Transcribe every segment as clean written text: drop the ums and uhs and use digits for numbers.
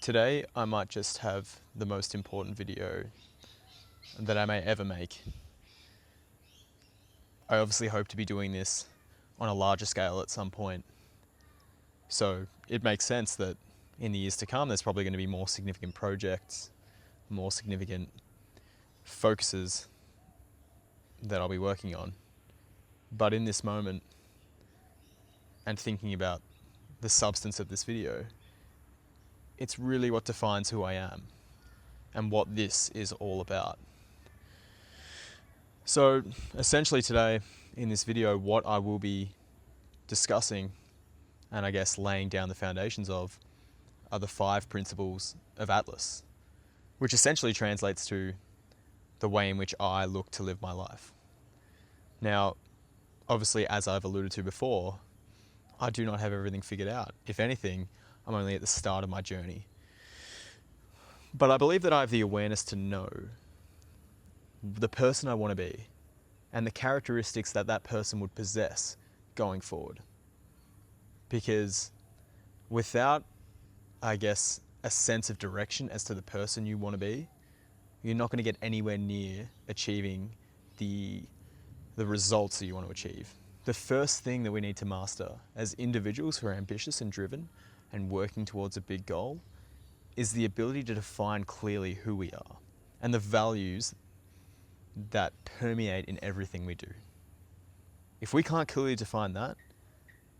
Today, I might just have the most important video that I may ever make. I obviously hope to be doing this on a larger scale at some point. So it makes sense that in the years to come, there's probably going to be more significant projects, more significant focuses that I'll be working on. But in this moment, and thinking about the substance of this video, it's really what defines who I am and what this is all about. So essentially today in this video, what I will be discussing and I guess laying down the foundations of are the 5 principles of Atlas, which essentially translates to the way in which I look to live my life. Now, obviously, as I've alluded to before, I do not have everything figured out. If anything, I'm only at the start of my journey. But I believe that I have the awareness to know the person I want to be and the characteristics that that person would possess going forward. Because without, I guess, a sense of direction as to the person you want to be, you're not going to get anywhere near achieving the results that you want to achieve. The first thing that we need to master as individuals who are ambitious and driven and working towards a big goal is the ability to define clearly who we are and the values that permeate in everything we do. If we can't clearly define that,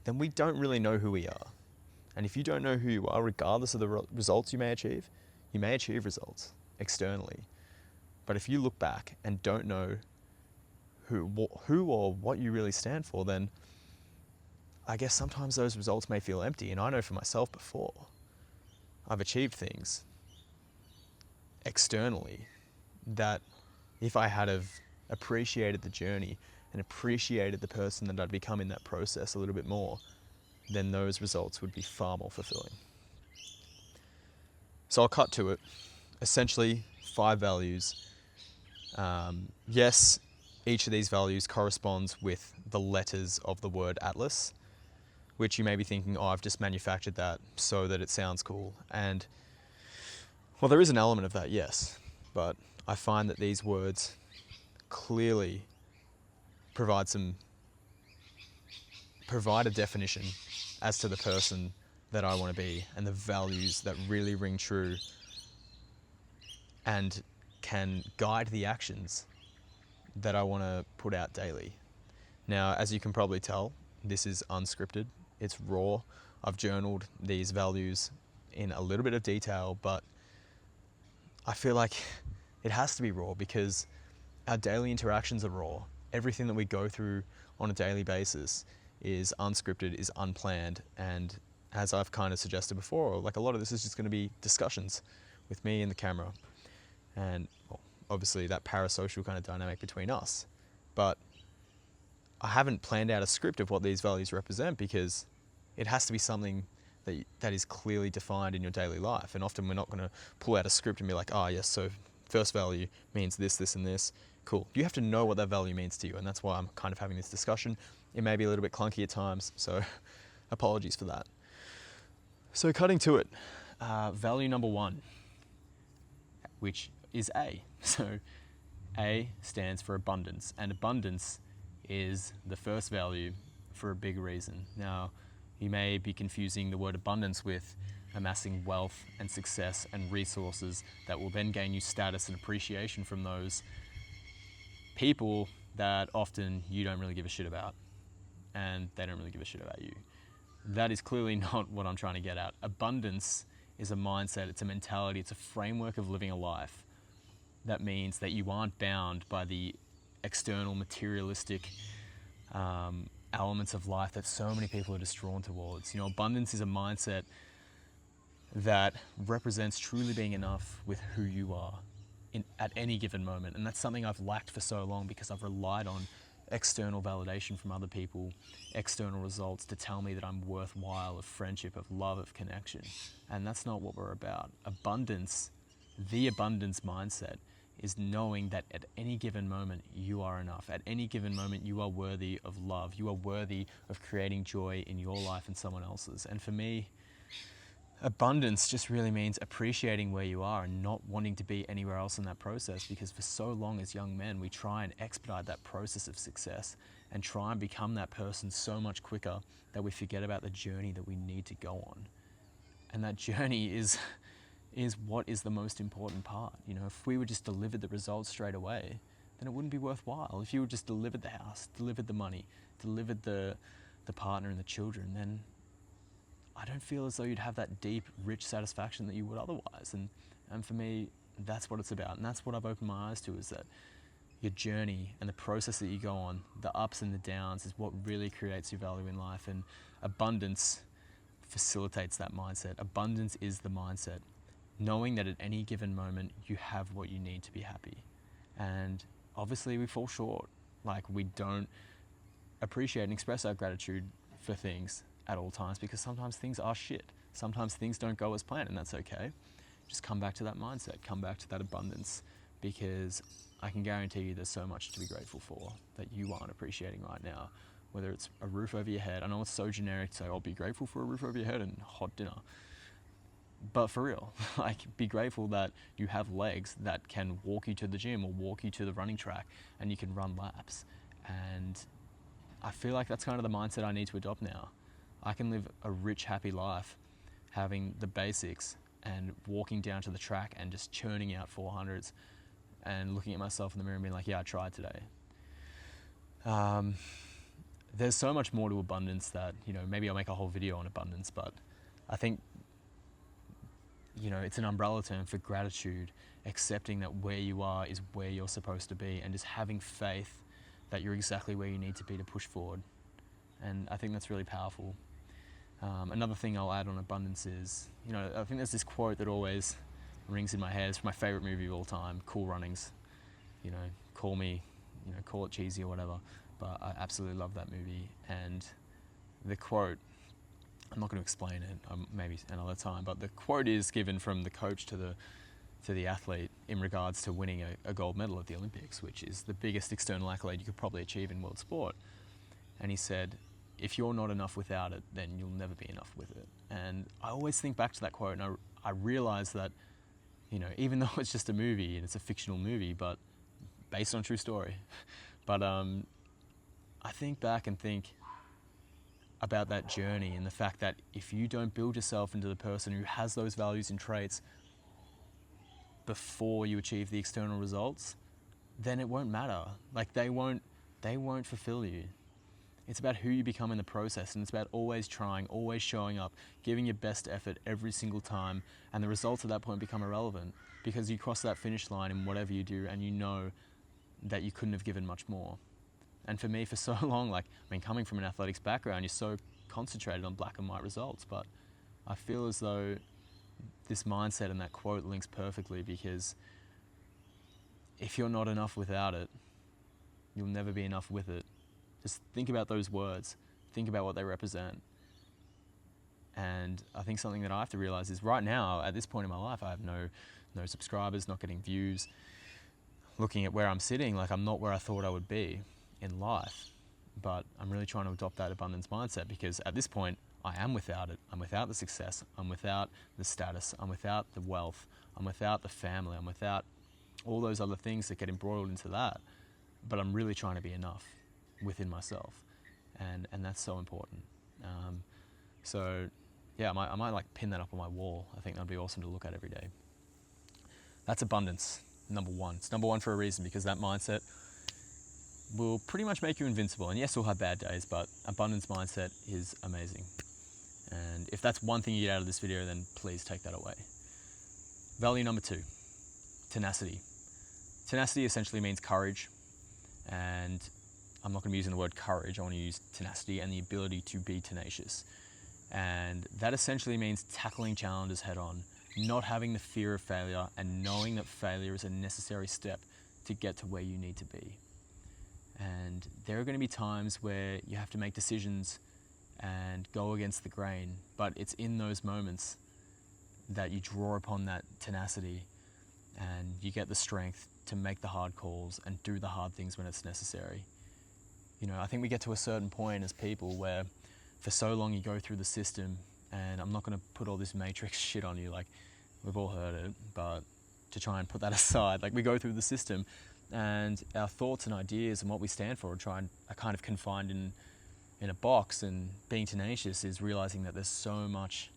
then we don't really know who we are. And if you don't know who you are, regardless of the results you may achieve results externally. But if you look back and don't know who or what you really stand for, then I guess sometimes those results may feel empty. And I know for myself before, I've achieved things externally that if I had have appreciated the journey and appreciated the person that I'd become in that process a little bit more, then those results would be far more fulfilling. So I'll cut to it. Essentially, 5 values. Yes, each of these values corresponds with the letters of the word Atlas, which you may be thinking, oh, I've just manufactured that so that it sounds cool. And, well, there is an element of that, yes. But I find that these words clearly provide a definition as to the person that I want to be and the values that really ring true and can guide the actions that I want to put out daily. Now, as you can probably tell, this is unscripted. It's raw. I've journaled these values in a little bit of detail, but I feel like it has to be raw because our daily interactions are raw. Everything that we go through on a daily basis is unscripted, is unplanned, and as I've kind of suggested before, like a lot of this is just going to be discussions with me and the camera, and well, obviously that parasocial kind of dynamic between us. But I haven't planned out a script of what these values represent because it has to be something that is clearly defined in your daily life. And often we're not going to pull out a script and be like, oh yes, so first value means this, this, and this. Cool. You have to know what that value means to you, and that's why I'm kind of having this discussion. It may be a little bit clunky at times, so apologies for that. So cutting to it, value number 1, which is A. So A stands for abundance, and abundance is the first value for a big reason. Now, you may be confusing the word abundance with amassing wealth and success and resources that will then gain you status and appreciation from those people that often you don't really give a shit about, and they don't really give a shit about you. That is clearly not what I'm trying to get at. Abundance is a mindset, it's a mentality, it's a framework of living a life that means that you aren't bound by the external materialistic elements of life that so many people are just drawn towards. You know, abundance is a mindset that represents truly being enough with who you are at any given moment. And that's something I've lacked for so long because I've relied on external validation from other people, external results to tell me that I'm worthwhile, of friendship, of love, of connection. And that's not what we're about. Abundance, the abundance mindset, is knowing that at any given moment you are enough. At any given moment you are worthy of love. You are worthy of creating joy in your life and someone else's. And for me, Abundance just really means appreciating where you are and not wanting to be anywhere else in that process, because for so long as young men, we try and expedite that process of success and try and become that person so much quicker that we forget about the journey that we need to go on. And that journey is what is the most important part. You know, if we were just delivered the results straight away, then it wouldn't be worthwhile. If you were just delivered the house, delivered the money, delivered the partner and the children, then I don't feel as though you'd have that deep, rich satisfaction that you would otherwise. And for me, that's what it's about. And that's what I've opened my eyes to, is that your journey and the process that you go on, the ups and the downs, is what really creates your value in life. And abundance facilitates that mindset. Abundance is the mindset. Knowing that at any given moment, you have what you need to be happy. And obviously we fall short. Like, we don't appreciate and express our gratitude for things at all times, because sometimes things are shit. Sometimes things don't go as planned, and that's okay. Just come back to that mindset, come back to that abundance, because I can guarantee you there's so much to be grateful for that you aren't appreciating right now. Whether it's a roof over your head. I know it's so generic to say, oh, be grateful for a roof over your head and hot dinner. But for real, like, be grateful that you have legs that can walk you to the gym or walk you to the running track and you can run laps. And I feel like that's kind of the mindset I need to adopt now. I can live a rich, happy life having the basics and walking down to the track and just churning out 400s and looking at myself in the mirror and being like, yeah, I tried today. There's so much more to abundance that, you know, maybe I'll make a whole video on abundance, but I think, you know, it's an umbrella term for gratitude, accepting that where you are is where you're supposed to be, and just having faith that you're exactly where you need to be to push forward. And I think that's really powerful. Another thing I'll add on abundance is, you know, I think there's this quote that always rings in my head. It's from my favorite movie of all time, Cool Runnings. You know, call it cheesy or whatever, but I absolutely love that movie. And the quote, I'm not going to explain it, maybe another time, but the quote is given from the coach to the athlete in regards to winning a gold medal at the Olympics, which is the biggest external accolade you could probably achieve in world sport. And he said, if you're not enough without it, then you'll never be enough with it. And I always think back to that quote, and I realize that, you know, even though it's just a movie and it's a fictional movie, but based on a true story, but I think back and think about that journey and the fact that if you don't build yourself into the person who has those values and traits before you achieve the external results, then it won't matter. Like, they won't fulfill you. It's about who you become in the process, and it's about always trying, always showing up, giving your best effort every single time, and the results at that point become irrelevant, because you cross that finish line in whatever you do and you know that you couldn't have given much more. And for me, for so long, like, I mean, coming from an athletics background, you're so concentrated on black and white results, but I feel as though this mindset and that quote links perfectly, because if you're not enough without it, you'll never be enough with it. Just think about those words. Think about what they represent. And I think something that I have to realize is, right now, at this point in my life, I have no subscribers, not getting views. Looking at where I'm sitting, like, I'm not where I thought I would be in life. But I'm really trying to adopt that abundance mindset, because at this point, I am without it. I'm without the success. I'm without the status. I'm without the wealth. I'm without the family. I'm without all those other things that get embroiled into that. But I'm really trying to be enough within myself, and that's so important. So yeah, I might like pin that up on my wall. I think that'd be awesome to look at every day. That's abundance, number one. It's number one for a reason, because that mindset will pretty much make you invincible. And yes, we'll have bad days, but abundance mindset is amazing. And if that's one thing you get out of this video, then please take that away. Value number two, tenacity. Tenacity essentially means courage, and I'm not going to be using the word courage. I want to use tenacity and the ability to be tenacious. And that essentially means tackling challenges head on, not having the fear of failure, and knowing that failure is a necessary step to get to where you need to be. And there are going to be times where you have to make decisions and go against the grain, but it's in those moments that you draw upon that tenacity and you get the strength to make the hard calls and do the hard things when it's necessary. You know, I think we get to a certain point as people where for so long you go through the system And I'm not going to put all this matrix shit on you, like we've all heard it, but to try and put that aside, like we go through the system and our thoughts and ideas and what we stand for are kind of confined in a box, and being tenacious is realizing that there's so much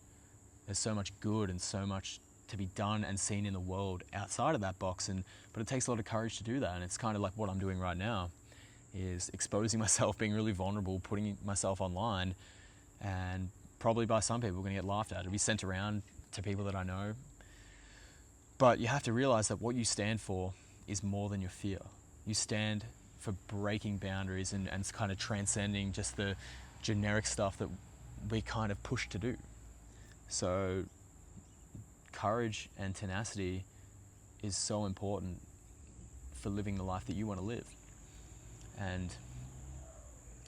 good and so much to be done and seen in the world outside of that box, but it takes a lot of courage to do that. And it's kind of like what I'm doing right now, is exposing myself, being really vulnerable, putting myself online, and probably by some people going to get laughed at. It'll be sent around to people that I know. But you have to realize that what you stand for is more than your fear. You stand for breaking boundaries and kind of transcending just the generic stuff that we kind of push to do. So courage and tenacity is so important for living the life that you want to live. And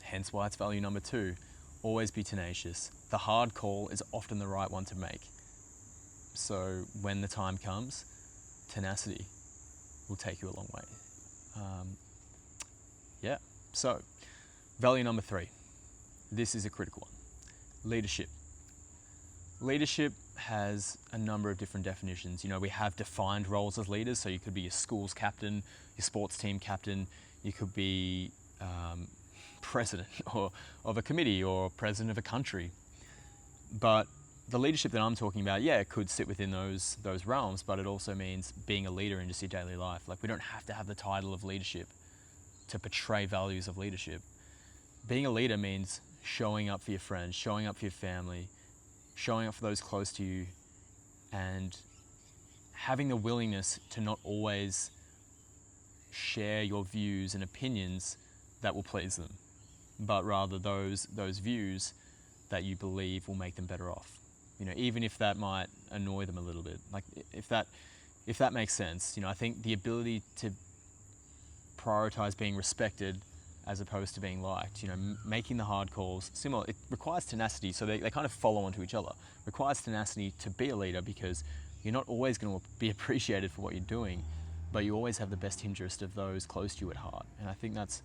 hence why it's value number 2. Always be tenacious. The hard call is often the right one to make. So when the time comes, tenacity will take you a long way. So value number 3. This is a critical one. Leadership. Leadership has a number of different definitions. You know, we have defined roles as leaders, so you could be your school's captain, your sports team captain, you could be president of a committee or president of a country. But the leadership that I'm talking about, it could sit within those realms, but it also means being a leader in just your daily life. Like, we don't have to have the title of leadership to portray values of leadership. Being a leader means showing up for your friends, showing up for your family, showing up for those close to you, and having the willingness to not always share your views and opinions that will please them, but rather those views that you believe will make them better off. You know, even if that might annoy them a little bit. Like, if that makes sense. You know, I think the ability to prioritize being respected as opposed to being liked, you know, making the hard calls, similar, it requires tenacity, so they kind of follow onto each other. It requires tenacity to be a leader, because you're not always going to be appreciated for what you're doing, but you always have the best interest of those close to you at heart. And I think that's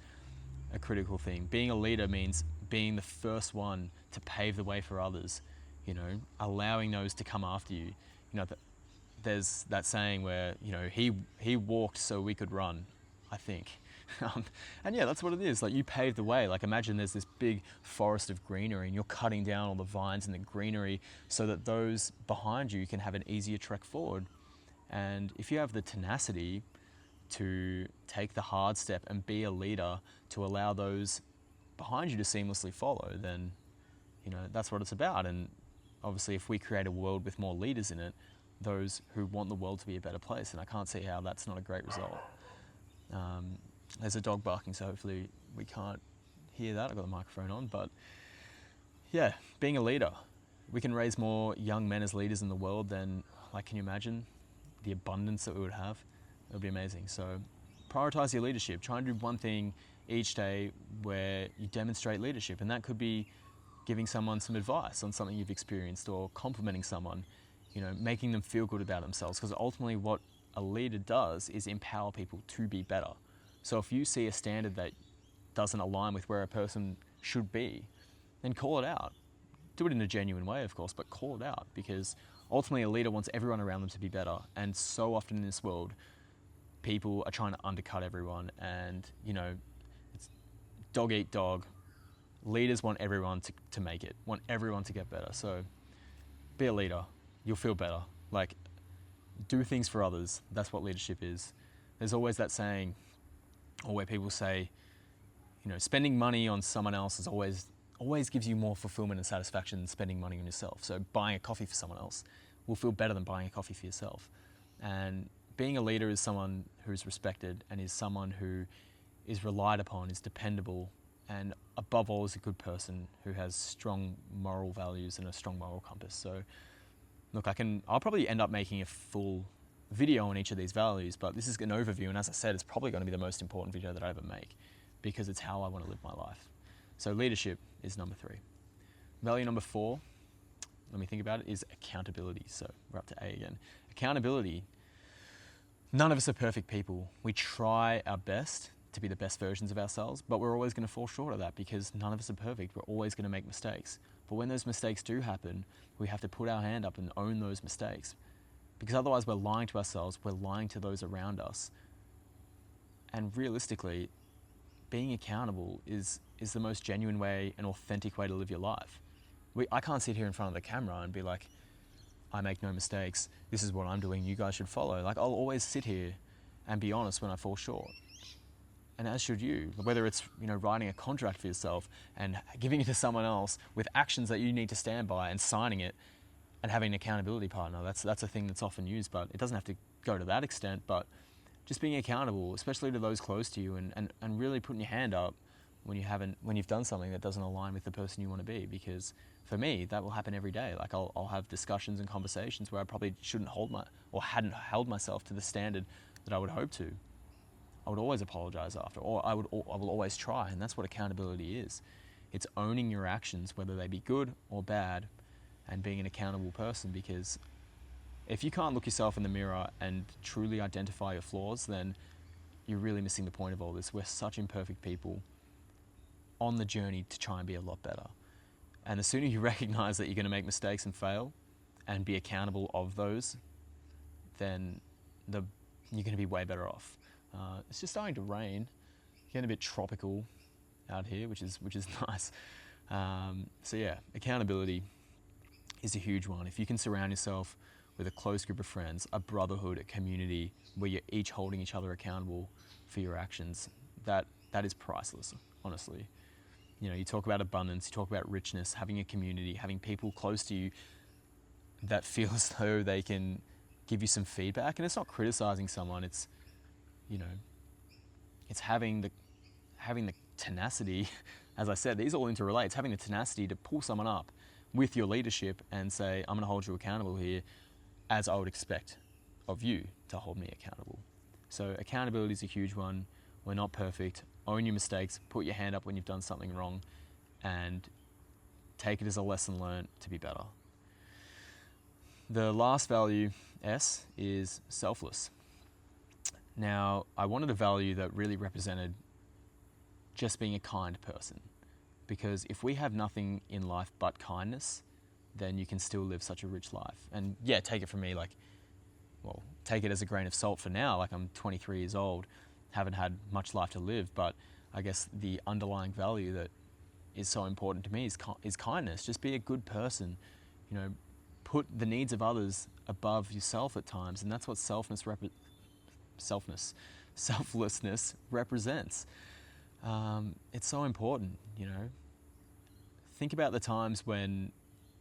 a critical thing. Being a leader means being the first one to pave the way for others, you know, allowing those to come after you. You know, there's that saying where, you know, he walked so we could run, I think. And that's what it is. Like, you pave the way. Like, imagine there's this big forest of greenery and you're cutting down all the vines and the greenery so that those behind you can have an easier trek forward. And if you have the tenacity to take the hard step and be a leader, to allow those behind you to seamlessly follow, then, you know, that's what it's about. And obviously, if we create a world with more leaders in it, those who want the world to be a better place, and I can't see how that's not a great result. There's a dog barking, so hopefully we can't hear that. I've got the microphone on, but being a leader. We can raise more young men as leaders in the world than, like, can you imagine the abundance that we would have? It would be amazing. So prioritize your leadership. Try and do one thing each day where you demonstrate leadership, and that could be giving someone some advice on something you've experienced, or complimenting someone, you know, making them feel good about themselves, because ultimately what a leader does is empower people to be better. So if you see a standard that doesn't align with where a person should be, then call it out. Do it in a genuine way, of course, but call it out, because ultimately a leader wants everyone around them to be better. And so often in this world, people are trying to undercut everyone, and, you know, it's dog eat dog. Leaders want everyone to make it, want everyone to get better. So be a leader. You'll feel better. Like, do things for others. That's what leadership is. There's always that saying, or where people say, you know, spending money on someone else is always gives you more fulfillment and satisfaction than spending money on yourself. So buying a coffee for someone else will feel better than buying a coffee for yourself. And being a leader is someone who's respected, and is someone who is relied upon, is dependable, and above all is a good person who has strong moral values and a strong moral compass. So look, I'll probably end up making a full video on each of these values, but this is an overview, and as I said, it's probably going to be the most important video that I ever make, because it's how I want to live my life. So leadership is number 3. Value number 4, let me think about it, is accountability. So we're up to A again. Accountability. None of us are perfect people. We try our best to be the best versions of ourselves, but we're always going to fall short of that, because none of us are perfect. We're always going to make mistakes. But when those mistakes do happen, we have to put our hand up and own those mistakes, because otherwise we're lying to ourselves, we're lying to those around us. And realistically, being accountable is the most genuine way and authentic way to live your life. I can't sit here in front of the camera and be like, I make no mistakes, this is what I'm doing, you guys should follow. Like, I'll always sit here and be honest when I fall short. And as should you, whether it's, writing a contract for yourself and giving it to someone else with actions that you need to stand by and signing it and having an accountability partner. That's a thing that's often used, but it doesn't have to go to that extent. But just being accountable, especially to those close to you, and really putting your hand up when you've done something that doesn't align with the person you want to be. Because for me, that will happen every day. Like, I'll have discussions and conversations where I probably hadn't held myself to the standard that I would hope to. I would always apologize after, or I will always try. And that's what accountability is. It's owning your actions, whether they be good or bad, and being an accountable person. Because if you can't look yourself in the mirror and truly identify your flaws, then you're really missing the point of all this. We're such imperfect people on the journey to try and be a lot better. And the sooner you recognize that you're going to make mistakes and fail and be accountable of those, then you're going to be way better off. It's just starting to rain, getting a bit tropical out here, which is nice. So yeah, accountability is a huge one. If you can surround yourself with a close group of friends, a brotherhood, a community where you're each holding each other accountable for your actions, that is priceless, honestly. You talk about abundance, you talk about richness, having a community, having people close to you that feel as though they can give you some feedback. And it's not criticizing someone, it's having the tenacity, as I said, these all interrelate. It's having the tenacity to pull someone up with your leadership and say, I'm going to hold you accountable here as I would expect of you to hold me accountable. So accountability is a huge one. We're not perfect. Own your mistakes, put your hand up when you've done something wrong, and take it as a lesson learned to be better. The last value, S, is selfless. Now, I wanted a value that really represented just being a kind person, because if we have nothing in life but kindness, then you can still live such a rich life. And yeah, take it from me, take it as a grain of salt for now. Like, I'm 23 years old, haven't had much life to live, but I guess the underlying value that is so important to me is kindness. Just be a good person, put the needs of others above yourself at times, and that's what selflessness represents. It's so important, Think about the times when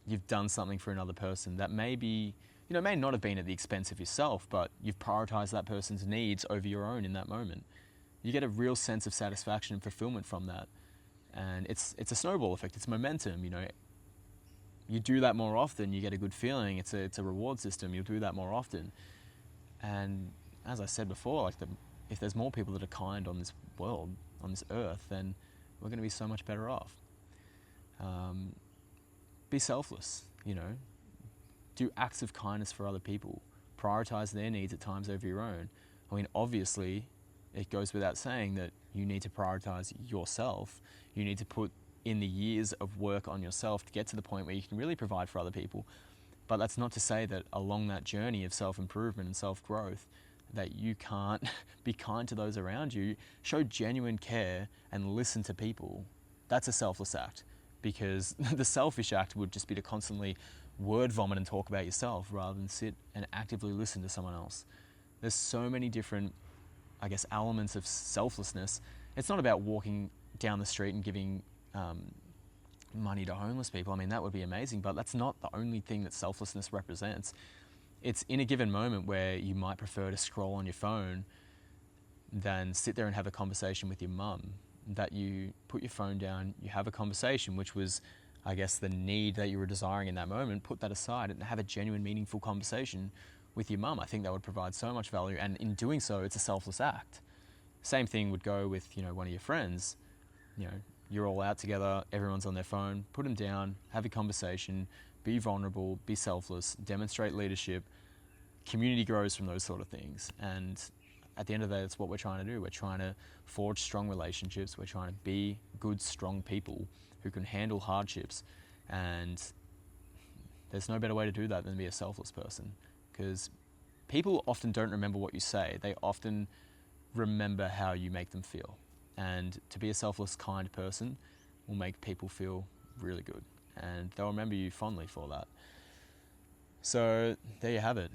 you've done something for another person that may not have been at the expense of yourself, but you've prioritized that person's needs over your own in that moment. You get a real sense of satisfaction and fulfillment from that. And it's a snowball effect, it's momentum, You do that more often, you get a good feeling, it's a reward system, you'll do that more often. And as I said before, if there's more people that are kind on this world, on this earth, then we're going to be so much better off. Be selfless, Do acts of kindness for other people. Prioritize their needs at times over your own. I mean, obviously, it goes without saying that you need to prioritize yourself. You need to put in the years of work on yourself to get to the point where you can really provide for other people. But that's not to say that along that journey of self-improvement and self-growth that you can't be kind to those around you. Show genuine care and listen to people. That's a selfless act, because the selfish act would just be to constantly word vomit and talk about yourself rather than sit and actively listen to someone else. There's so many different, elements of selflessness. It's not about walking down the street and giving money to homeless people. I mean, that would be amazing, but that's not the only thing that selflessness represents. It's in a given moment where you might prefer to scroll on your phone than sit there and have a conversation with your mum, that you put your phone down, you have a conversation, which was, the need that you were desiring in that moment, put that aside and have a genuine, meaningful conversation with your mum. I think that would provide so much value, and in doing so, it's a selfless act. Same thing would go with, one of your friends. You're all out together, everyone's on their phone, put them down, have a conversation, be vulnerable, be selfless, demonstrate leadership. Community grows from those sort of things. And at the end of the day, that's what we're trying to do. We're trying to forge strong relationships. We're trying to be good, strong people who can handle hardships And there's no better way to do that than be a selfless person, because people often don't remember what you say. They often remember how you make them feel. And to be a selfless, kind person will make people feel really good, and they'll remember you fondly for that. So there you have it,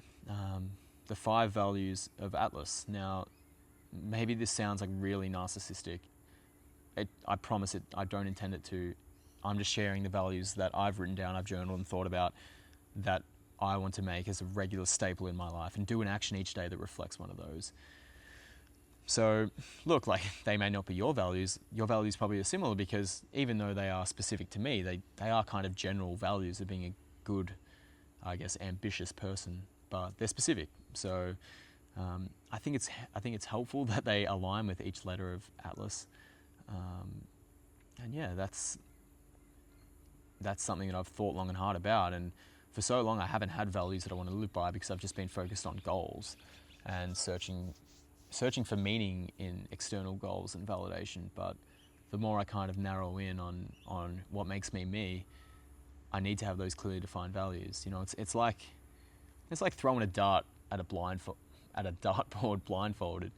the 5 values of Atlas. Now, maybe this sounds like really narcissistic. I promise it, I don't intend it to. I'm just sharing the values that I've written down, I've journaled and thought about, that I want to make as a regular staple in my life, and do an action each day that reflects one of those. So look, like, they may not be your values probably are similar, because even though they are specific to me, they are kind of general values of being a good, I guess, ambitious person, but they're specific. So I think it's helpful that they align with each letter of Atlas. And yeah, that's something that I've thought long and hard about, and for so long I haven't had values that I want to live by, because I've just been focused on goals and searching for meaning in external goals and validation. But the more I kind of narrow in on what makes me me, I need to have those clearly defined values. You know, it's like throwing a dart at a dartboard blindfolded.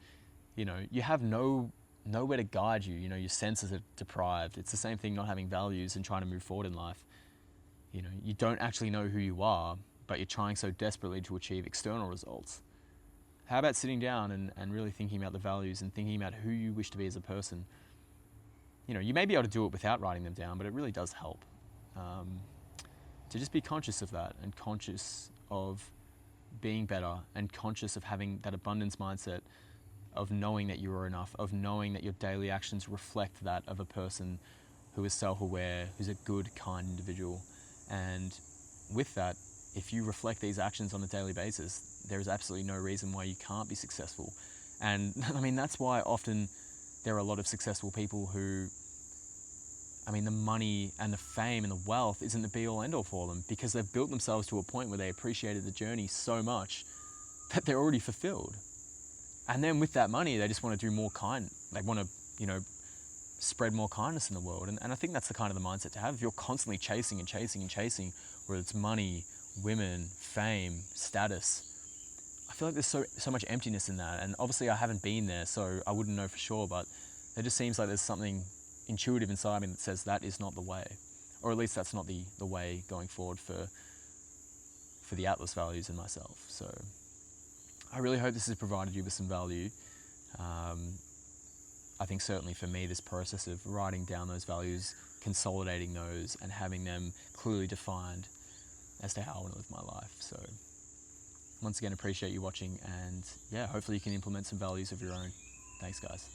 You know, you have nowhere to guide you. You know, your senses are deprived. It's the same thing not having values and trying to move forward in life. You know, you don't actually know who you are, but you're trying so desperately to achieve external results. How about sitting down and really thinking about the values and thinking about who you wish to be as a person? You know, you may be able to do it without writing them down, but it really does help to just be conscious of that, and conscious of being better, and conscious of having that abundance mindset, of knowing that you are enough, of knowing that your daily actions reflect that of a person who is self-aware, who's a good, kind individual. And with that, if you reflect these actions on a daily basis, there is absolutely no reason why you can't be successful. And I mean, that's why often there are a lot of successful people who, I mean, the money and the fame and the wealth isn't the be-all end-all for them, because they've built themselves to a point where they appreciated the journey so much that they're already fulfilled. And then with that money, they just want to do more they want to, you know, spread more kindness in the world. And I think that's the kind of the mindset to have. If you're constantly chasing and chasing and chasing, whether it's money, women, fame, status, I feel like there's so much emptiness in that. And obviously I haven't been there, so I wouldn't know for sure, but it just seems like there's something intuitive inside me that says that is not the way. Or at least that's not the way going forward for the Atlas values in myself. So I really hope this has provided you with some value. I think certainly for me, this process of writing down those values, consolidating those, and having them clearly defined as to how I want to live my life. So once again, appreciate you watching, and yeah, hopefully you can implement some values of your own. Thanks, guys.